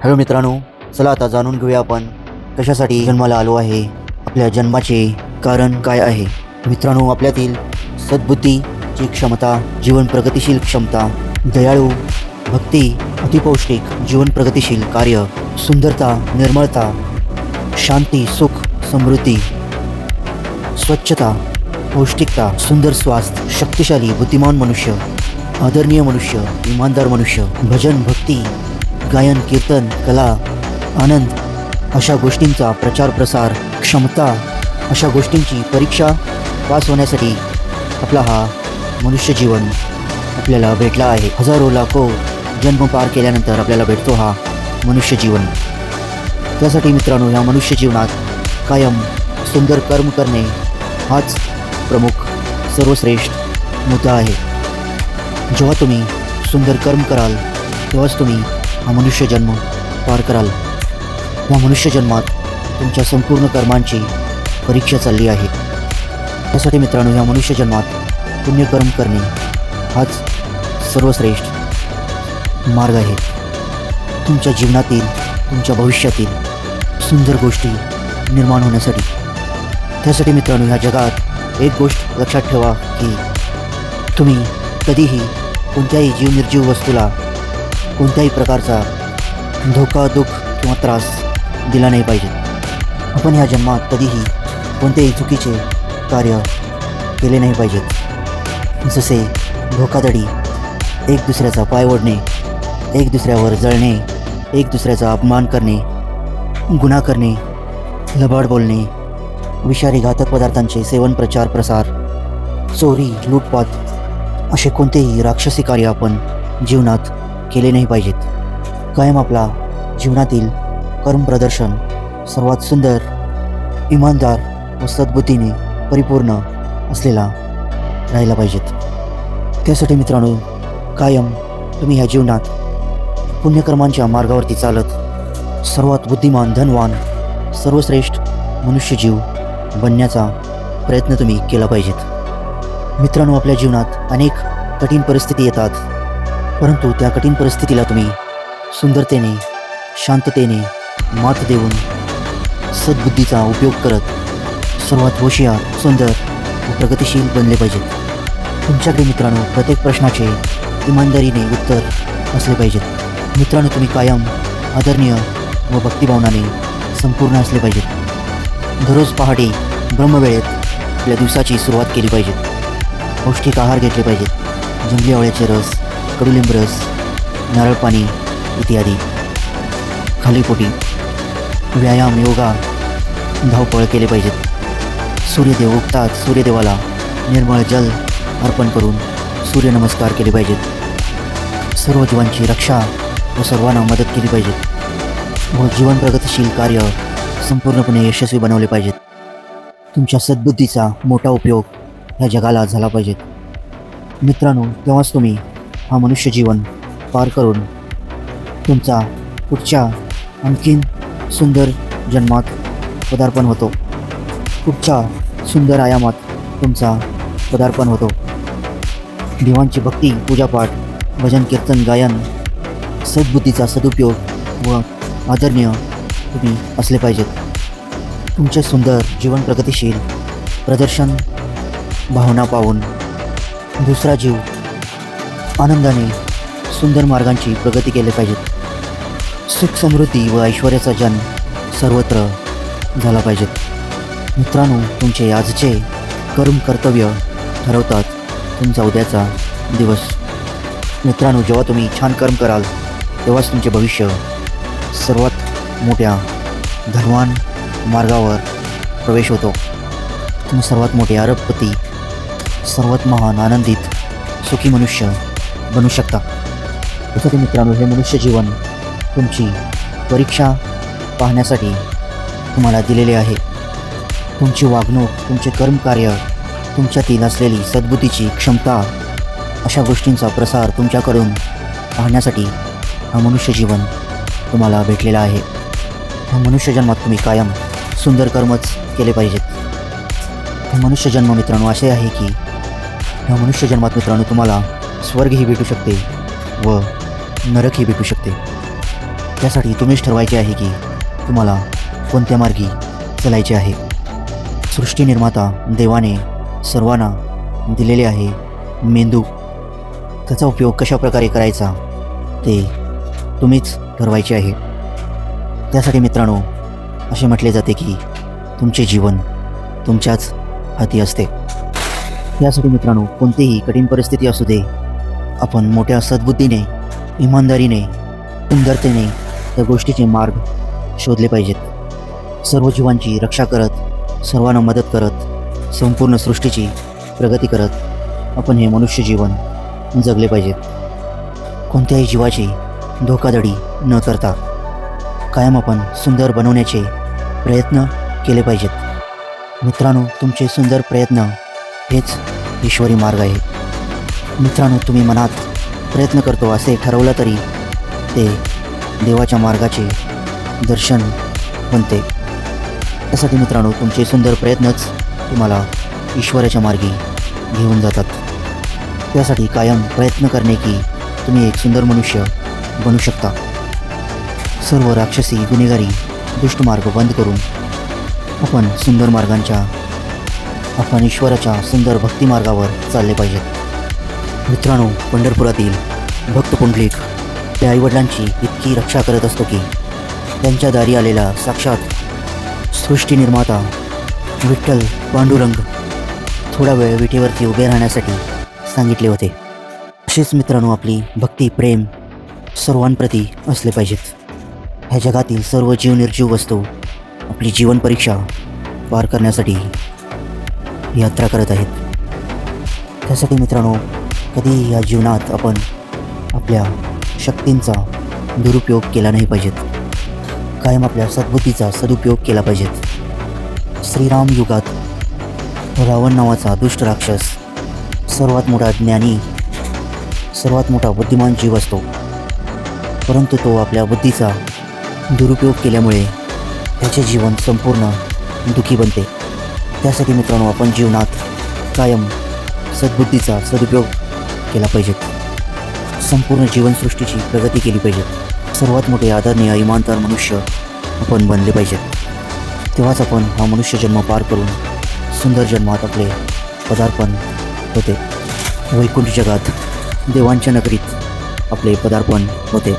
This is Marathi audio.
हॅलो मित्रांनो, चला आता जाणून घेऊया आपण कशासाठी जन्माला आलो आहे, आपल्या जन्माचे कारण काय आहे. मित्रांनो, आपल्यातील सद्बुद्धीची क्षमता, जीवन प्रगतिशील क्षमता, दयाळू, भक्ती, अतिपौष्टिक, जीवन प्रगतिशील कार्य, सुंदरता, निर्मळता, शांती, सुख, समृद्धी, स्वच्छता, पौष्टिकता, सुंदर स्वास्थ्य, शक्तिशाली, बुद्धिमान मनुष्य, आदरणीय मनुष्य, इमानदार मनुष्य, भजन, भक्ती, गायन, कीर्तन, कला, आनंद, अशा गोष्टींचा प्रचार प्रसार, क्षमता, अशा गोष्टींची परीक्षा पास होण्यासाठी आपला हा मनुष्य जीवन आपल्याला भेटला आहे. हजारो लाखो जन्म पार केल्यानंतर आपल्याला भेटतो हा मनुष्य जीवन. त्यासाठी मित्रांनो, ह्या मनुष्य जीवनात कायम सुंदर कर्म करणे हाच प्रमुख सर्वश्रेष्ठ मुद्दा आहे. जेव्हा तुम्ही सुंदर कर्म कराल तेव्हाच तुम्ही हा मनुष्य जन्म पार कराल. या मनुष्य जन्मात तुमच्या संपूर्ण कर्मांची परीक्षा चालली आहे. त्यासाठी मित्रांनो, या मनुष्य जन्मात पुण्यकर्म करणे हाच सर्वश्रेष्ठ मार्ग आहे. तुमच्या जीवनातील, तुमच्या भविष्यातील सुंदर गोष्टी निर्माण होण्यासाठी. त्यासाठी मित्रांनो, ह्या जगात एक गोष्ट लक्षात ठेवा की तुम्ही कधीही कोणत्याही जीवनिर्जीव वस्तूला कोणत्याही प्रकारचा धोका, दुःख किंवा त्रास दिला नाही पाहिजे. आपण ह्या जन्मात कधीही कोणतेही चुकीचे कार्य केले नाही पाहिजेत. जसे धोकाधडी, एक दुसऱ्याचा पाय ओढणे, एक दुसऱ्यावर जळणे, एक दुसऱ्याचा अपमान करणे, गुन्हा करणे, लबाड बोलणे, विषारी घातक पदार्थांचे सेवन, प्रचार प्रसार, चोरी, लूटपाट, असे कोणतेही राक्षसी कार्य आपण जीवनात केले नाही पाहिजेत. कायम आपला जीवनातील कर्म प्रदर्शन सर्वात सुंदर, इमानदार व सद्बुद्धीने परिपूर्ण असलेला राहिला पाहिजेत. त्यासाठी मित्रांनो, कायम तुम्ही ह्या जीवनात पुण्यकर्मांच्या मार्गावरती चालत सर्वात बुद्धिमान, धनवान, सर्वश्रेष्ठ मनुष्यजीव बनण्याचा प्रयत्न तुम्ही केला पाहिजेत. मित्रांनो, आपल्या जीवनात अनेक कठीण परिस्थिती येतात, परंतु त्या कठीण परिस्थितीला तुम्ही सुंदरतेने, शांततेने मात देऊन सद्बुद्धीचा उपयोग करत सर्वात होशियार, सुंदर व प्रगतिशील बनले पाहिजेत. तुमच्याकडे मित्रांनो प्रत्येक प्रश्नाचे इमानदारीने उत्तर असले पाहिजेत. मित्रांनो, तुम्ही कायम आदरणीय व भक्तिभावनाने संपूर्ण असले पाहिजेत. दररोज पहाटे ब्रह्मवेळेत आपल्या दिवसाची सुरुवात केली पाहिजे. पौष्टिक आहार घेतले पाहिजेत. जंगली आवळ्याचे रस, कडुलिंब रस, नारळ पाणी इत्यादी. खाली पोटी व्यायाम, योगा, धावपळ केले पाहिजेत. सूर्यदेव उगतात, सूर्यदेवाला निर्मळ जल अर्पण करून सूर्यनमस्कार केले पाहिजेत. सर्व जीवांची रक्षा व सर्वांना मदत केली पाहिजे व जीवन प्रगतिशील कार्य संपूर्णपणे यशस्वी बनवले पाहिजेत. तुमच्या सद्बुद्धीचा मोठा उपयोग ह्या जगाला झाला पाहिजे. मित्रांनो, तेव्हाच तुम्ही हा मनुष्य जीवन पार करून तुमचा पुढच्या आणखीन सुंदर जन्मात पदार्पण होतो. पुढच्या सुंदर आयामात तुमचा पदार्पण होतो. देवांची भक्ती, पूजापाठ, भजन, कीर्तन, गायन, सद्बुद्धीचा सदुपयोग व आदरणीय तुम्ही असले पाहिजेत. तुमचे सुंदर जीवन प्रगतिशील प्रदर्शन भावना पाहून दुसरा जीव आनंदाने सुंदर मार्गांची प्रगती केली पाहिजेत. सुख, समृद्धी व ऐश्वर्याचा जन्म सर्वत्र झाला पाहिजेत. मित्रांनो, तुमचे आजचे कर्म कर्तव्य ठरवतात तुमचा उद्याचा दिवस. मित्रांनो, जेव्हा तुम्ही छान कर्म कराल तेव्हाच तुमचे भविष्य सर्वात मोठ्या धनवान मार्गावर प्रवेश होतो. तुम्ही सर्वात मोठे अरबपती, सर्वात महान, आनंदित, सुखी मनुष्य बनू शकता. त्यासाठी मित्रांनो, हे मनुष्य जीवन तुमची परीक्षा पाहण्यासाठी तुम्हाला दिलेले आहे. तुमची वागणूक, तुमचे कर्मकार्य, तुमच्यातील असलेली सद्बुद्धीची क्षमता, अशा गोष्टींचा प्रसार तुमच्याकडून पाहण्यासाठी हा मनुष्य जीवन तुम्हाला भेटलेला आहे. ह्या मनुष्य जन्मात तुम्ही कायम सुंदर कर्मच केले पाहिजेत. हे मनुष्य जन्म मित्रांनो असे आहे की ह्या मनुष्य जन्मात मित्रांनो तुम्हाला स्वर्गही भेटू शकते व नरकही भेटू शकते. त्यासाठी तुम्हीच ठरवायचे आहे की तुम्हाला कोणत्या मार्गी चालायचे आहे. सृष्टी निर्माता देवाने सर्वांना दिलेले आहे मेंदू. त्याचा उपयोग कशा प्रकारे करायचा ते तुम्हीच ठरवायचे आहे. त्यासाठी मित्रांनो असे म्हटले जाते की तुमचे जीवन तुमच्याच हाती असते. त्यासाठी मित्रांनो कोणतीही कठीण परिस्थिती असू दे, आपण मोठ्या सद्बुद्धीने, इमानदारीने, सुंदरतेने त्या गोष्टीचे मार्ग शोधले पाहिजेत. सर्व जीवांची रक्षा करत, सर्वांना मदत करत, संपूर्ण सृष्टीची प्रगती करत आपण हे मनुष्य जीवन जगले पाहिजेत. कोणत्याही जीवाची धोकाधडी न करता कायम आपण सुंदर बनवण्याचे प्रयत्न केले पाहिजेत. मित्रांनो तुमचे सुंदर प्रयत्न हेच ईश्वरी मार्ग आहे. मित्रांनो तुम्ही मनात प्रयत्न करतो असे ठरवलं तरी ते देवाच्या मार्गाचे दर्शन बनते. त्यासाठी मित्रांनो तुमचे सुंदर प्रयत्नच तुम्हाला ईश्वराच्या मार्गी घेऊन जातात. त्यासाठी कायम प्रयत्न करणे की तुम्ही एक सुंदर मनुष्य बनू शकता. सर्व राक्षसी गुन्हेगारी दुष्ट मार्ग बंद करून आपण सुंदर मार्गांच्या, आपण ईश्वराच्या सुंदर भक्ती मार्गावर चालले पाहिजेत. मित्रांनो पंढरपुरातील भक्त पुंडलिक त्या आईवडिलांची इतकी रक्षा करत असतो की त्यांच्या दारी आलेला साक्षात सृष्टी निर्माता विठ्ठल पांडुरंग थोडा वेळ विटेवरती उभे राहण्यासाठी सांगितले होते. असेच मित्रांनो आपली भक्ती प्रेम सर्वांप्रती असले पाहिजेत. ह्या जगातील सर्व जीव निर्जीव वस्तू आपली जीवन परीक्षा पार करण्यासाठी यात्रा करत आहेत. त्यासाठी मित्रांनो कधीही या जीवनात आपण आपल्या शक्तींचा दुरुपयोग केला नाही पाहिजेत. कायम आपल्या सद्बुद्धीचा सदुपयोग केला पाहिजेत. श्रीराम युगात रावण नावाचा दुष्ट राक्षस सर्वात मोठा ज्ञानी, सर्वात मोठा बुद्धिमान जीव असतो, परंतु तो आपल्या बुद्धीचा दुरुपयोग केल्यामुळे त्याचे जीवन संपूर्ण दुःखी बनते. त्यासाठी मित्रांनो आपण जीवनात कायम सद्बुद्धीचा सदुपयोग केला पाहिजे. संपूर्ण जीवनसृष्टीची प्रगती केली पाहिजे. सर्वात मोठे आदरणीय इमानदार मनुष्य आपण बनले पाहिजेत. तेव्हाच आपण हा मनुष्य जन्म पार करून सुंदर जन्मात आपले पदार्पण होते. वैकुंठ जगात देवांच्या नगरीत आपले पदार्पण होते.